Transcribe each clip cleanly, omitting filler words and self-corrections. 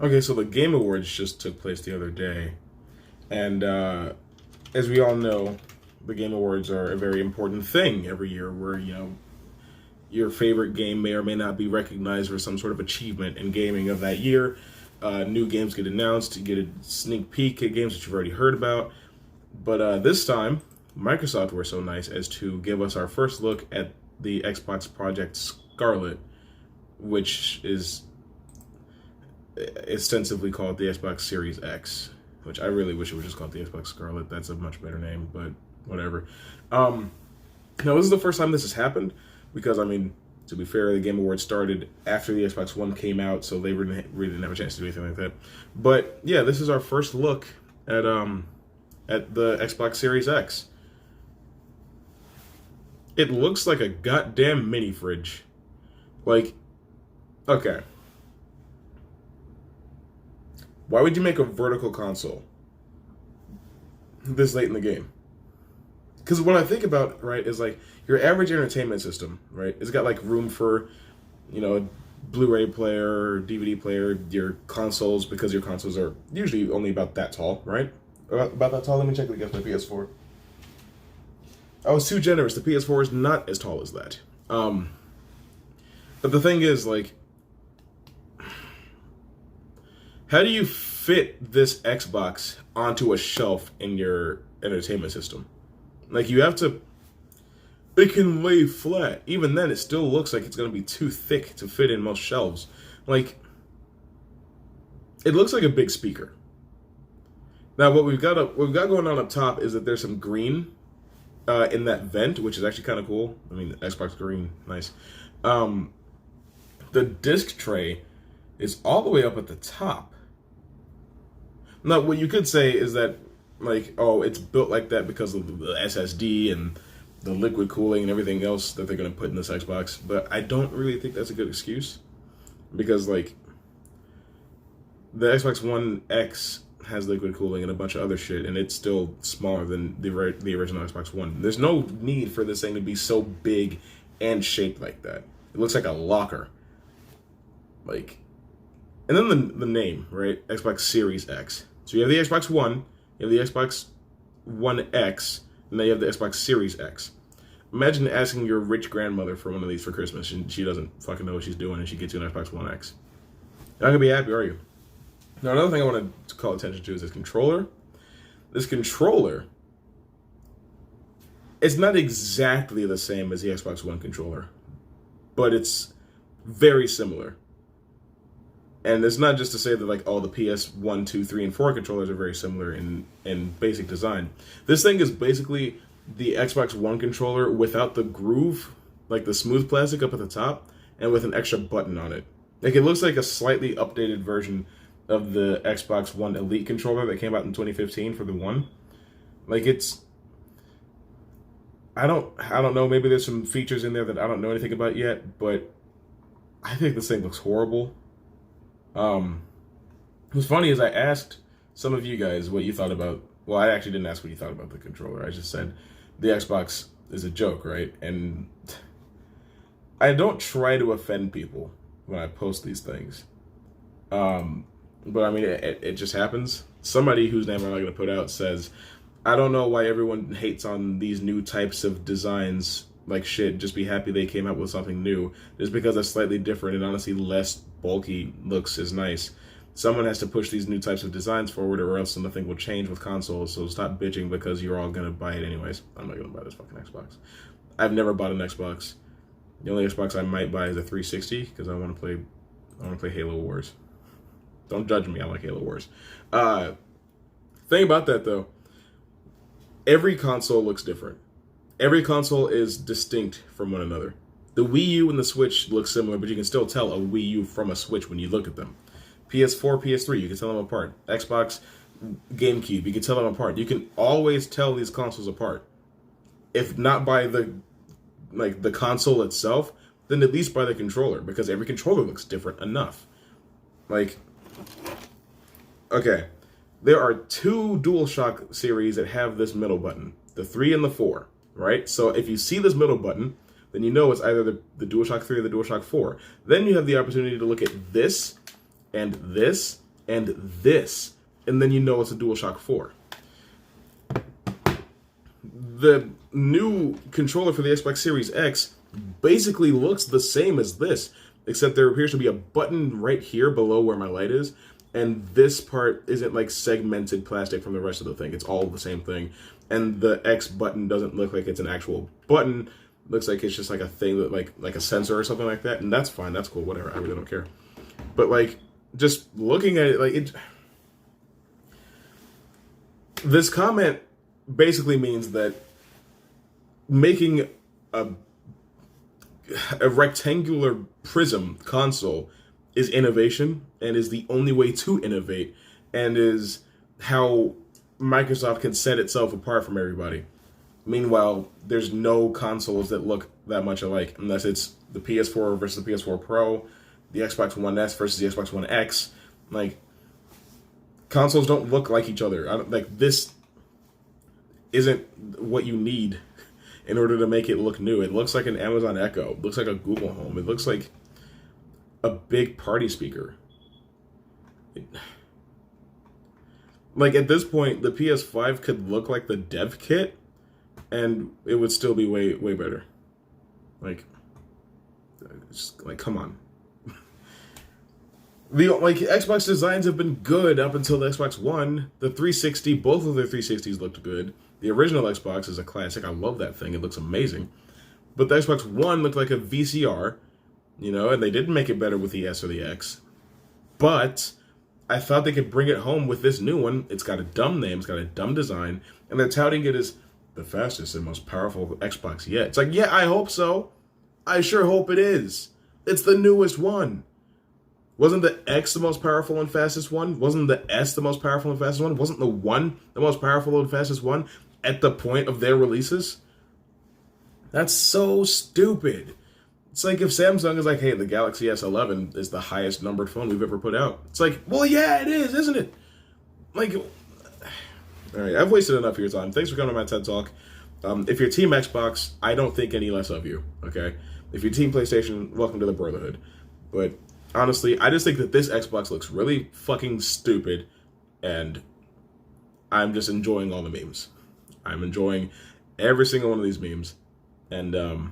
Okay, so the Game Awards just took place the other day, and as we all know, the Game Awards are a very important thing every year, where your favorite game may or may not be recognized for some sort of achievement in gaming of that year. New games get announced, you get a sneak peek at games that you've already heard about, but this time, Microsoft were so nice as to give us our first look at the Xbox Project Scarlet, which is extensively called the Xbox Series X, which I really wish it was just called the Xbox Scarlet. That's a much better name, but whatever. Now, this is the first time this has happened because, I mean, to be fair, the Game Awards started after the Xbox One came out, so they really didn't have a chance to do anything like that. But yeah, this is our first look at the Xbox Series X. It looks like a goddamn mini fridge. Like, okay. Why would you make a vertical console this late in the game? Because when I think about, right, is like your average entertainment system, right? It's got like room for, a Blu-ray player, DVD player, your consoles, because your consoles are usually only about that tall, right? About that tall. Let me check it against my PS4. I was too generous. The PS4 is not as tall as that. But the thing is, like, how do you fit this Xbox onto a shelf in your entertainment system? Like, you have to... It can lay flat. Even then, it still looks like it's going to be too thick to fit in most shelves. Like, it looks like a big speaker. Now, what we've got going on up top is that there's some green in that vent, which is actually kind of cool. I mean, Xbox green, nice. The disc tray is all the way up at the top. Now, what you could say is that, like, oh, it's built like that because of the SSD and the liquid cooling and everything else that they're going to put in this Xbox. But I don't really think that's a good excuse. Because, like, the Xbox One X has liquid cooling and a bunch of other shit, and it's still smaller than the original Xbox One. There's no need for this thing to be so big and shaped like that. It looks like a locker. Like, and then the name, right? Xbox Series X. So you have the Xbox One, you have the Xbox One X, and then you have the Xbox Series X. Imagine asking your rich grandmother for one of these for Christmas, and she doesn't fucking know what she's doing, and she gets you an Xbox One X. You're not gonna be happy, are you? Now, another thing I want to call attention to is this controller. This controller, it's not exactly the same as the Xbox One controller, but it's very similar. And it's not just to say that, like, oh, the PS1, 2, 3, and 4 controllers are very similar in basic design. This thing is basically the Xbox One controller without the groove, like the smooth plastic up at the top, and with an extra button on it. Like, it looks like a slightly updated version of the Xbox One Elite controller that came out in 2015 for the One. Like, it's... I don't know, maybe there's some features in there that I don't know anything about yet, but I think this thing looks horrible. What's funny is I asked some of you guys what you thought about... Well, I actually didn't ask what you thought about the controller. I just said the Xbox is a joke, right? And I don't try to offend people when I post these things. But I mean, it just happens. Somebody whose name I'm not going to put out says, I don't know why everyone hates on these new types of designs. Like, shit, just be happy they came out with something new. Just because it's slightly different and honestly less bulky looks is nice. Someone has to push these new types of designs forward, or else nothing will change with consoles. So stop bitching because you're all going to buy it anyways. I'm not going to buy this fucking Xbox. I've never bought an Xbox. The only Xbox I might buy is a 360 because I want to play Halo Wars. Don't judge me, I like Halo Wars. Thing about that, though, every console looks different. Every console is distinct from one another. The Wii U and the Switch look similar, but you can still tell a Wii U from a Switch when you look at them. PS4, PS3, you can tell them apart. Xbox, GameCube, you can tell them apart. You can always tell these consoles apart. If not by the console itself, then at least by the controller, because every controller looks different enough. Like, okay, there are two DualShock series that have this middle button, the 3 and the 4, right? So if you see this middle button, then you know it's either the DualShock 3 or the DualShock 4. Then you have the opportunity to look at this and this and this, and then you know it's a DualShock 4. The new controller for the Xbox Series X basically looks the same as this, except there appears to be a button right here below where my light is, and this part isn't like segmented plastic from the rest of the thing. It's all the same thing, and the X button doesn't look like it's an actual button. It looks like it's just like a thing that like a sensor or something like that, and that's fine. That's cool. Whatever. I really don't care. But like, just looking at it, like it, this comment basically means that making a rectangular prism console is innovation and is the only way to innovate and is how Microsoft can set itself apart from everybody. Meanwhile, there's no consoles that look that much alike unless it's the PS4 versus the PS4 Pro, the Xbox One S versus the Xbox One X. Like, consoles don't look like each other. Like, this isn't what you need in order to make it look new. It looks like an Amazon Echo. It looks like a Google Home. It looks like a big party speaker. Like, at this point, the PS5 could look like the dev kit, and it would still be way, way better. Like, just, like, come on. Xbox designs have been good up until the Xbox One. The 360, both of their 360s looked good. The original Xbox is a classic. I love that thing. It looks amazing. But the Xbox One looked like a VCR, you know, and they didn't make it better with the S or the X. But I thought they could bring it home with this new one. It's got a dumb name. It's got a dumb design. And they're touting it as the fastest and most powerful Xbox yet. It's like, yeah, I hope so. I sure hope it is. It's the newest one. Wasn't the X the most powerful and fastest one? Wasn't the S the most powerful and fastest one? Wasn't the One the most powerful and fastest one at the point of their releases? That's so stupid. It's like if Samsung is like, hey, the Galaxy S11 is the highest numbered phone we've ever put out. It's like, well, yeah, it is, isn't it? Like, all right, I've wasted enough of your time. Thanks for coming to my TED Talk. If you're Team Xbox, I don't think any less of you, okay? If you're Team PlayStation, welcome to the Brotherhood. But honestly, I just think that this Xbox looks really fucking stupid, and I'm just enjoying all the memes. I'm enjoying every single one of these memes. And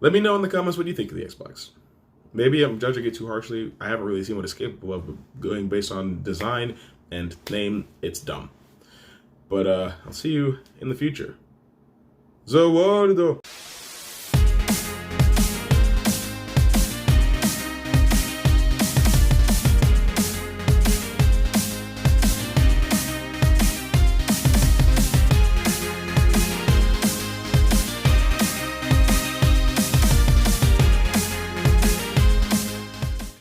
let me know in the comments what you think of the Xbox. Maybe I'm judging it too harshly. I haven't really seen what it's capable of, but going based on design and name, it's dumb. But I'll see you in the future. Zawardo!